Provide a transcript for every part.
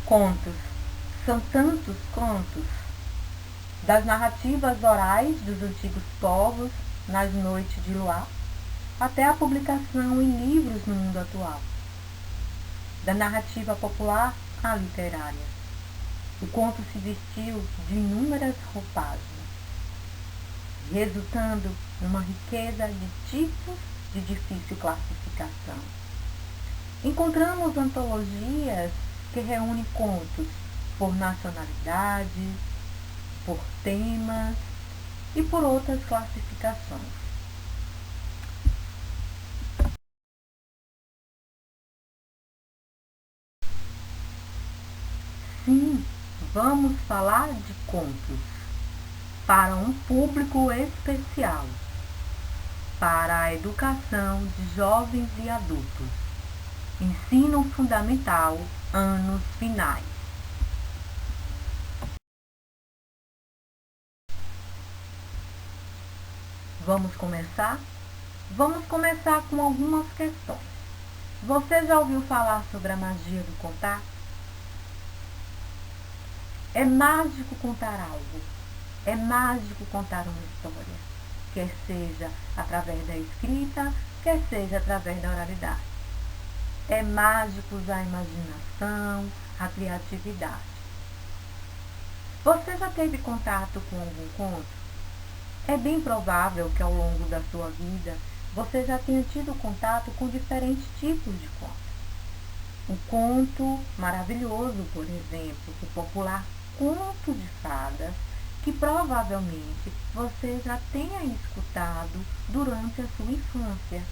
Contos. São tantos contos, das narrativas orais dos antigos povos nas noites de luar, até a publicação em livros no mundo atual. Da narrativa popular à literária, o conto se vestiu de inúmeras roupagens, resultando numa riqueza de tipos de difícil classificação. Encontramos antologias que reúnem contos por nacionalidade, por temas e por outras classificações. Sim, vamos falar de contos para um público especial, para a educação de jovens e adultos. Ensino fundamental, anos finais. Vamos começar? Vamos começar com algumas questões. Você já ouviu falar sobre a magia do contar? É mágico contar algo. É mágico contar uma história, quer seja através da escrita, quer seja através da oralidade. É mágico usar a imaginação, a criatividade. Você já teve contato com algum conto? É bem provável que ao longo da sua vida você já tenha tido contato com diferentes tipos de contos. O conto maravilhoso, por exemplo, o popular conto de fadas, que provavelmente você já tenha escutado durante a sua infância.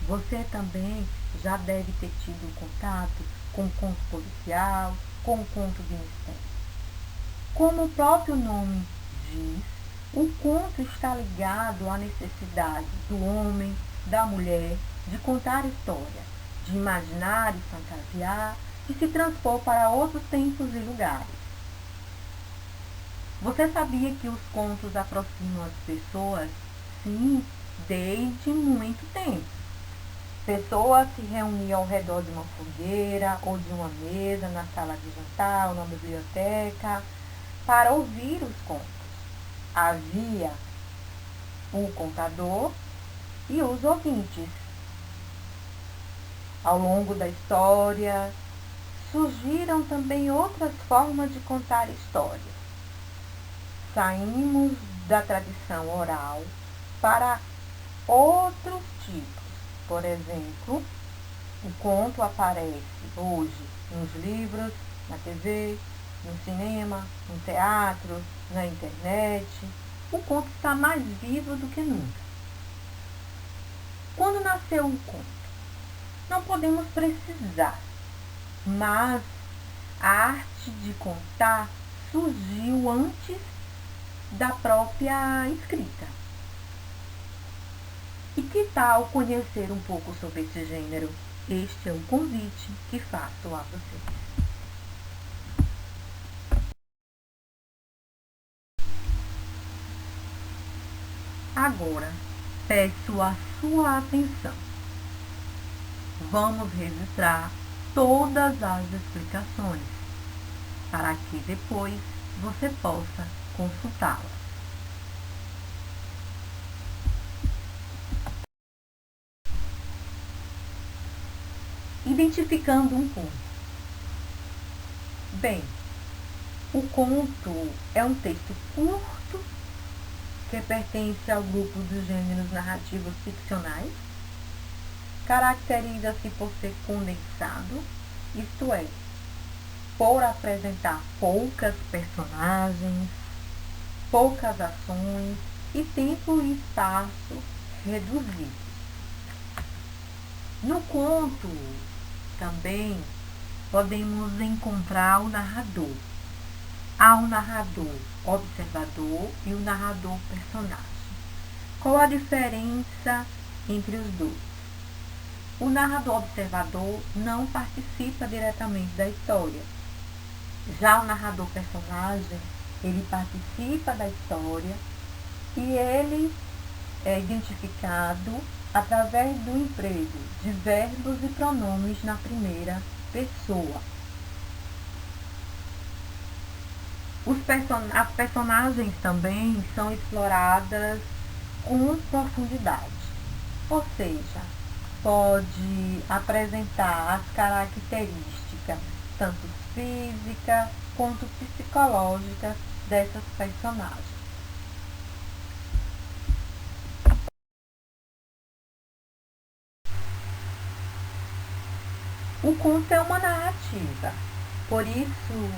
Você também já deve ter tido contato com o conto policial, com o conto de mistério. Como o próprio nome diz, o conto está ligado à necessidade do homem, da mulher, de contar histórias, de imaginar e fantasiar e se transpor para outros tempos e lugares. Você sabia que os contos aproximam as pessoas? Sim, desde muito tempo. Pessoas se reuniam ao redor de uma fogueira ou de uma mesa na sala de jantar ou na biblioteca para ouvir os contos. Havia o contador e os ouvintes. Ao longo da história, surgiram também outras formas de contar histórias. Saímos da tradição oral para outros tipos. Por exemplo, o conto aparece hoje nos livros, na TV, no cinema, no teatro, na internet. O conto está mais vivo do que nunca. Quando nasceu o conto? Não podemos precisar, mas a arte de contar surgiu antes da própria escrita. E que tal conhecer um pouco sobre esse gênero? Este é o convite que faço a vocês. Agora, peço a sua atenção. Vamos registrar todas as explicações, para que depois você possa consultá-las. Identificando um conto. Bem, o conto é um texto curto que pertence ao grupo dos gêneros narrativos ficcionais. Caracteriza-se por ser condensado, isto é, por apresentar poucas personagens, poucas ações e tempo e espaço reduzidos. No conto também podemos encontrar o narrador. Há o narrador observador e o narrador personagem. Qual a diferença entre os dois? O narrador observador não participa diretamente da história. Já o narrador personagem, ele participa da história e ele é identificado através do emprego de verbos e pronomes na primeira pessoa. As personagens também são exploradas com profundidade, ou seja, pode apresentar as características tanto físicas quanto psicológicas dessas personagens. O conto é uma narrativa, por isso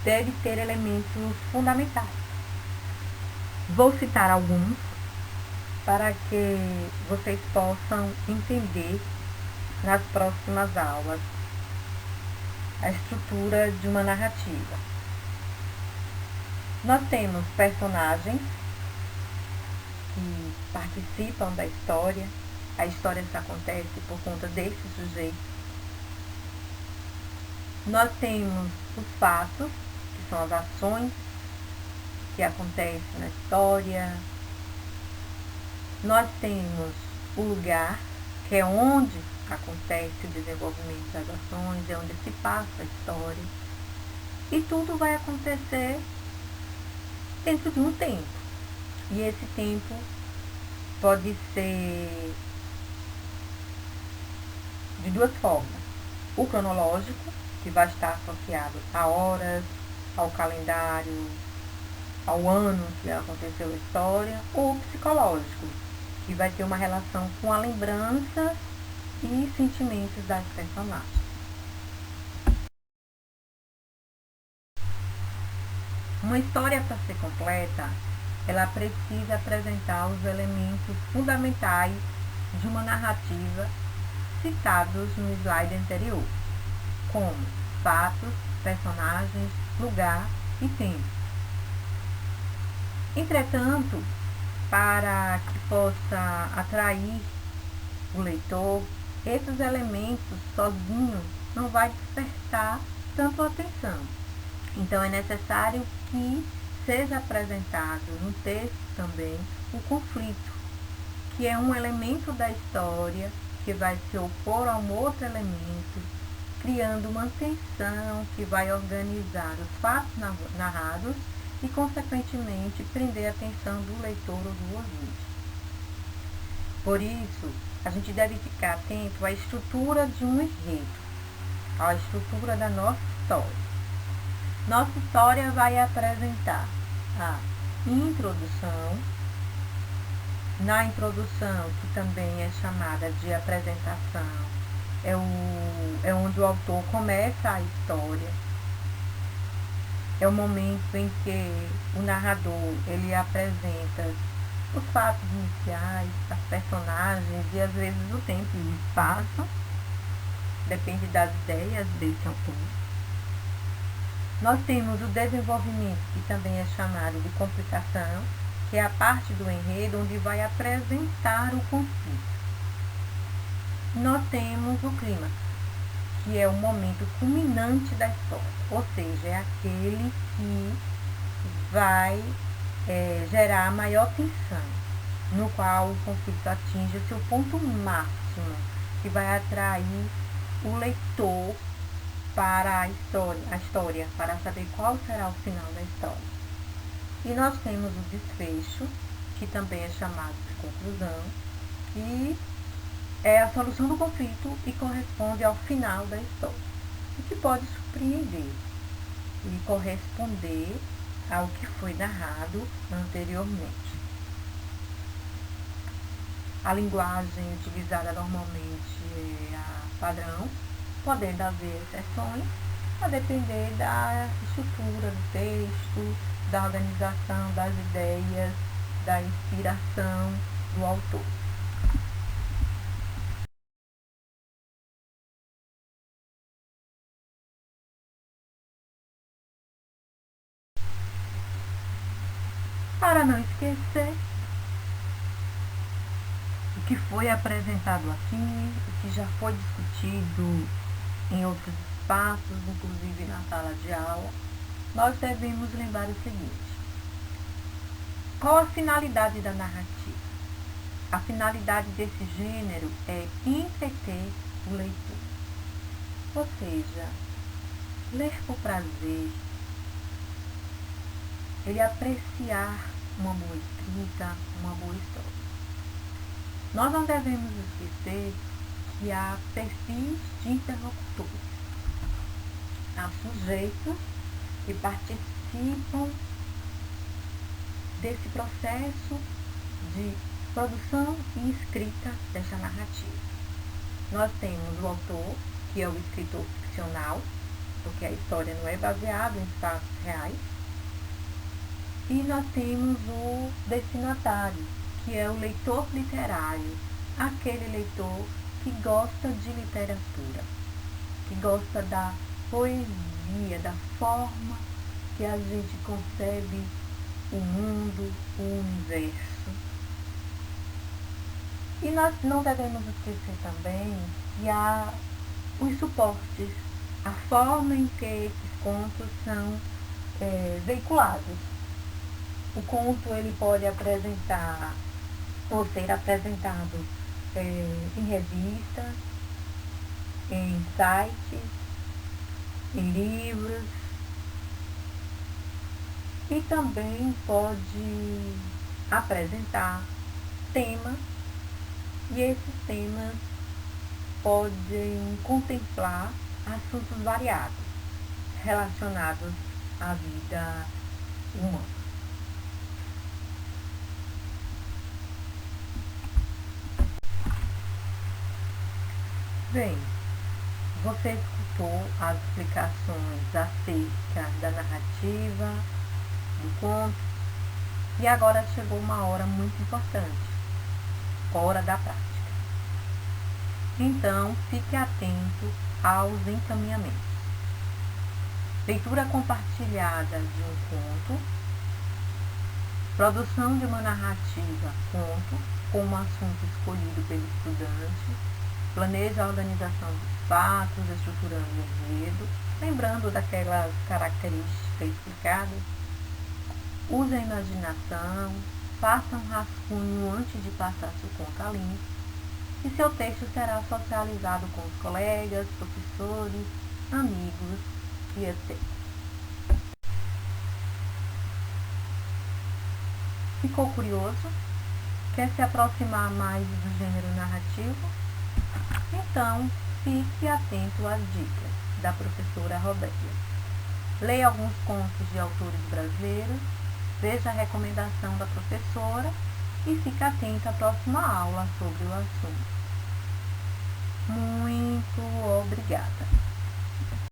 deve ter elementos fundamentais. Vou citar alguns para que vocês possam entender nas próximas aulas a estrutura de uma narrativa. Nós temos personagens que participam da história, a história se acontece por conta desse sujeito. Nós temos os fatos, que são as ações que acontecem na história. Nós temos o lugar, que é onde acontece o desenvolvimento das ações, é onde se passa a história. E tudo vai acontecer dentro de um tempo. E esse tempo pode ser de duas formas. O cronológico, que vai estar associado a horas, ao calendário, ao ano que aconteceu a história, ou o psicológico, que vai ter uma relação com a lembrança e sentimentos das personagens. Uma história, para ser completa, ela precisa apresentar os elementos fundamentais de uma narrativa citados no slide anterior, como fatos, personagens, lugar e tempo. Entretanto, para que possa atrair o leitor, esses elementos sozinhos não vai despertar tanto atenção. Então é necessário que seja apresentado no texto também o conflito, que é um elemento da história que vai se opor a um outro elemento, criando uma tensão que vai organizar os fatos narrados e, consequentemente, prender a atenção do leitor ou do ouvinte. Por isso, a gente deve ficar atento à estrutura de um enredo, à estrutura da nossa história. Nossa história vai apresentar a introdução. Na introdução, que também é chamada de apresentação, é onde o autor começa a história. É o momento em que o narrador ele apresenta os fatos iniciais, as personagens e às vezes o tempo e o espaço, depende das ideias desse autor. Nós temos o desenvolvimento, que também é chamado de complicação, que é a parte do enredo onde vai apresentar o conflito. Nós temos o clímax, que é o momento culminante da história, ou seja, é aquele que vai gerar maior tensão, no qual o conflito atinge o seu ponto máximo, que vai atrair o leitor para a história, para saber qual será o final da história. E nós temos o desfecho, que também é chamado de conclusão, que é a solução do conflito e corresponde ao final da história, e que pode surpreender e corresponder ao que foi narrado anteriormente. A linguagem utilizada normalmente é a padrão, podendo haver exceções, a depender da estrutura do texto, da organização das ideias, da inspiração do autor. Para não esquecer o que foi apresentado aqui, o que já foi discutido em outros espaços, inclusive na sala de aula, nós devemos lembrar o seguinte: qual a finalidade da narrativa? A finalidade desse gênero é entreter o leitor, ou seja, ler por prazer, ele apreciar uma boa escrita, uma boa história. Nós não devemos esquecer que há perfis de interlocutores, há sujeitos que participam desse processo de produção e escrita dessa narrativa. Nós temos o autor, que é o escritor ficcional, porque a história não é baseada em fatos reais, e nós temos o destinatário, que é o leitor literário, aquele leitor que gosta de literatura, que gosta da poesia, da forma que a gente concebe o mundo, o universo. E nós não devemos esquecer também que há os suportes, a forma em que esses contos são veiculados. O conto ele pode apresentar ou ser apresentado em revistas, em sites, em livros, e também pode apresentar temas, e esses temas podem contemplar assuntos variados relacionados à vida humana. Bem, você escutou as explicações acerca da narrativa, do conto, e agora chegou uma hora muito importante, hora da prática. Então, fique atento aos encaminhamentos. Leitura compartilhada de um conto, produção de uma narrativa conto, com um assunto escolhido pelo estudante, planeja a organização dos fatos, estruturando o enredo, lembrando daquelas características explicadas, use a imaginação, faça um rascunho antes de passar seu conto a limpo, e seu texto será socializado com os colegas, professores, amigos e etc. Ficou curioso? Quer se aproximar mais do gênero narrativo? Então, fique atento às dicas da professora Robélia. Leia alguns contos de autores brasileiros, veja a recomendação da professora e fique atento à próxima aula sobre o assunto. Muito